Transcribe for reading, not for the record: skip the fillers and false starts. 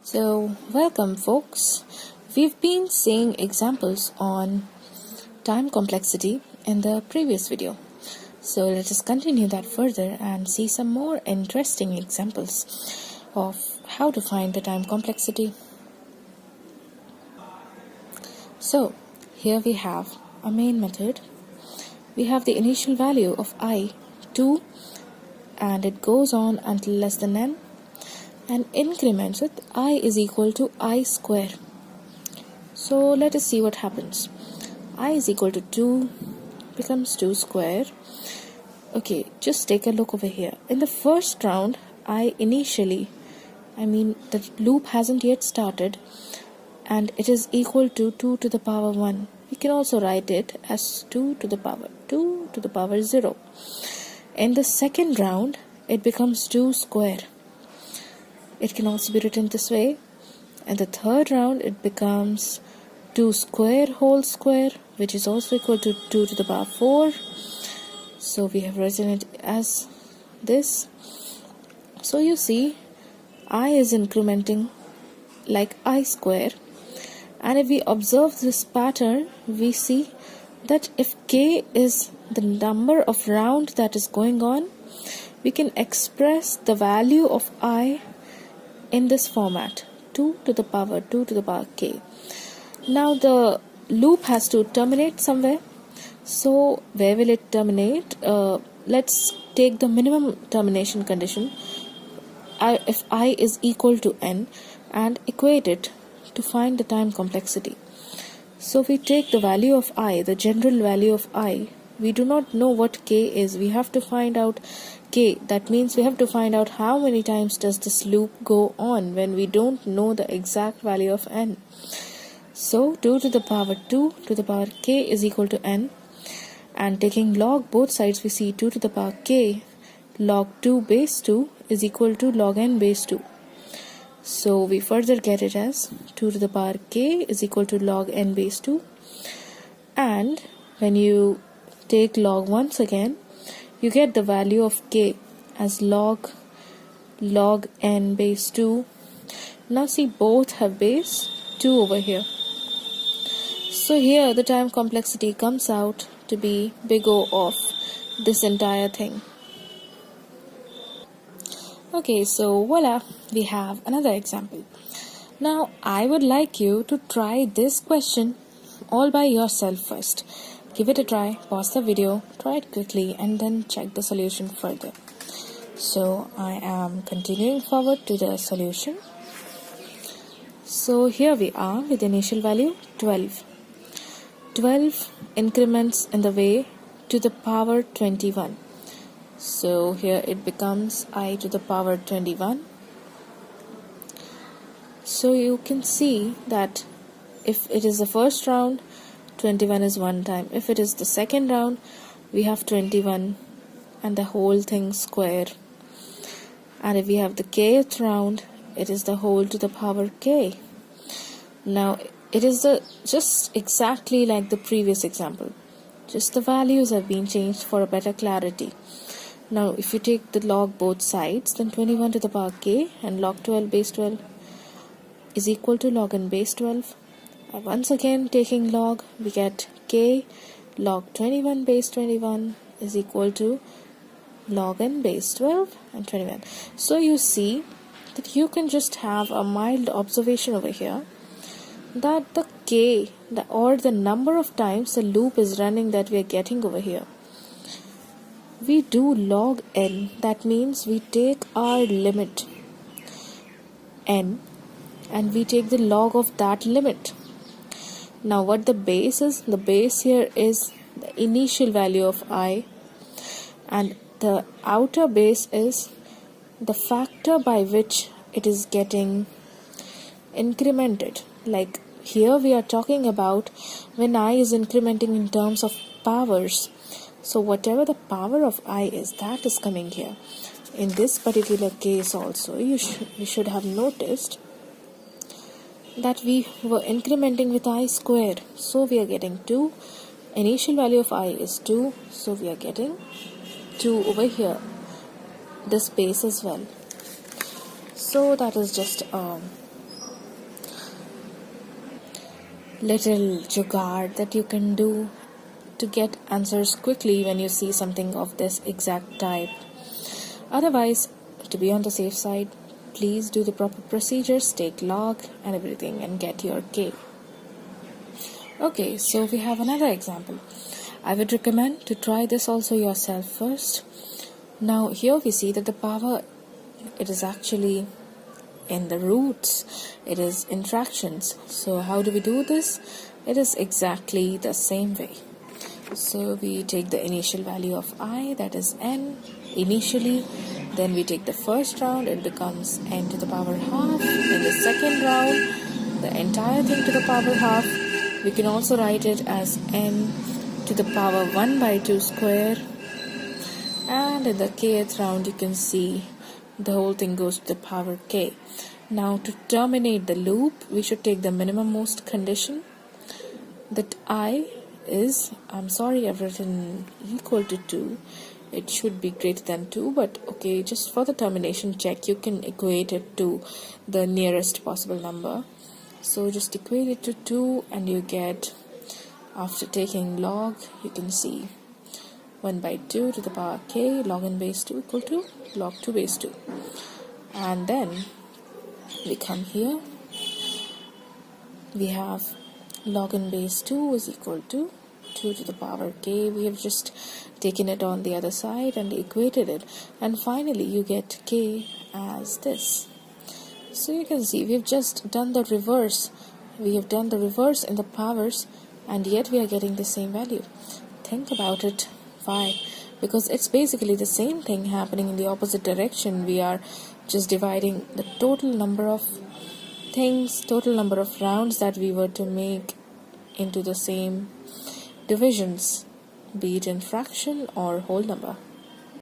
So, welcome folks. We've been seeing examples on time complexity in the previous video. So, let us continue that further and see some more interesting examples of how to find the time complexity. So, here we have a main method. We have the initial value of I, 2, and it goes on until less than n, and increments with I is equal to I square. So let us see what happens. I is equal to 2 becomes 2 square. Okay, just take a look over here. In the first round, the loop hasn't yet started, and it is equal to 2 to the power 1. We can also write it as 2 to the power 2 to the power 0. In the second round, it becomes 2 square. It can also be written this way. In the third round, it becomes 2 square whole square, which is also equal to 2 to the power 4. So we have written it as this. So you see, I is incrementing like I square. And if we observe this pattern, we see that if k is the number of rounds that is going on, we can express the value of I in this format, 2 to the power 2 to the power k. Now the loop has to terminate somewhere. So where will it terminate? Let's take the minimum termination condition. If I is equal to n, and equate it to find the time complexity. So we take the value of I, the general value of I. We do not know what k is. We have to find out k. That means we have to find out how many times does this loop go on when we don't know the exact value of n. So 2 to the power 2 to the power k is equal to n. And taking log both sides, we see 2 to the power k log 2 base 2 is equal to log n base 2. So we further get it as 2 to the power k is equal to log n base 2. And when you take log once again, you get the value of k as log n base 2. Now see, both have base 2 over here. So here the time complexity comes out to be big O of this entire thing. Okay, so voila, we have another example. Now I would like you to try this question all by yourself first. Give it a try, pause the video, try it quickly, and then check the solution further. So I am continuing forward to the solution. So here we are with initial value 12. 12 increments in the way to the power 21. So here it becomes I to the power 21. So you can see that if it is the first round, 21 is one time. If it is the second round, we have 21 and the whole thing square. And if we have the kth round, it is the whole to the power k. Now it is just exactly like the previous example. Just the values have been changed for a better clarity. Now if you take the log both sides, then 21 to the power k and log 12 base 12 is equal to log n base 12. And once again taking log, we get k log 21 base 21 is equal to log n base 12 and 21. So you see that you can just have a mild observation over here that the k or the number of times the loop is running that we are getting over here, we do log n. That means we take our limit n and we take the log of that limit. Now what the base is? The base here is the initial value of I, and the outer base is the factor by which it is getting incremented. Like here we are talking about when I is incrementing in terms of powers. So whatever the power of I is, that is coming here. In this particular case also, you should have noticed that we were incrementing with I square. So we are getting 2. Initial value of I is 2. So we are getting 2 over here. This base as well. So that is just a little jugaad that you can do to get answers quickly when you see something of this exact type. Otherwise, to be on the safe side, please do the proper procedures, take log and everything, and get your K. Okay, so we have another example. I would recommend to try this also yourself first. Now here we see that the power, it is actually in the roots, it is in fractions. So how do we do this? It is exactly the same way. So we take the initial value of I, that is n initially, then we take the first round, it becomes n to the power half. In the second round, the entire thing to the power half. We can also write it as n to the power 1 by 2 square. And in the kth round, you can see the whole thing goes to the power k. Now to terminate the loop, we should take the minimum most condition, that I is, I'm sorry I've written equal to 2, it should be greater than 2, but okay, just for the termination check, you can equate it to the nearest possible number. So just equate it to 2 and you get, after taking log, you can see 1 by 2 to the power k, log n base 2 equal to log 2 base 2. And then we come here, we have log n base 2 is equal to 2 to the power k. We have just taken it on the other side and equated it, and finally you get k as this. So you can see we've just done the reverse. We have done the reverse in the powers, and yet we are getting the same value. Think about it. Why? Because it's basically the same thing happening in the opposite direction. We are just dividing the total number of things, total number of rounds that we were to make into the same divisions, be it in fraction or whole number.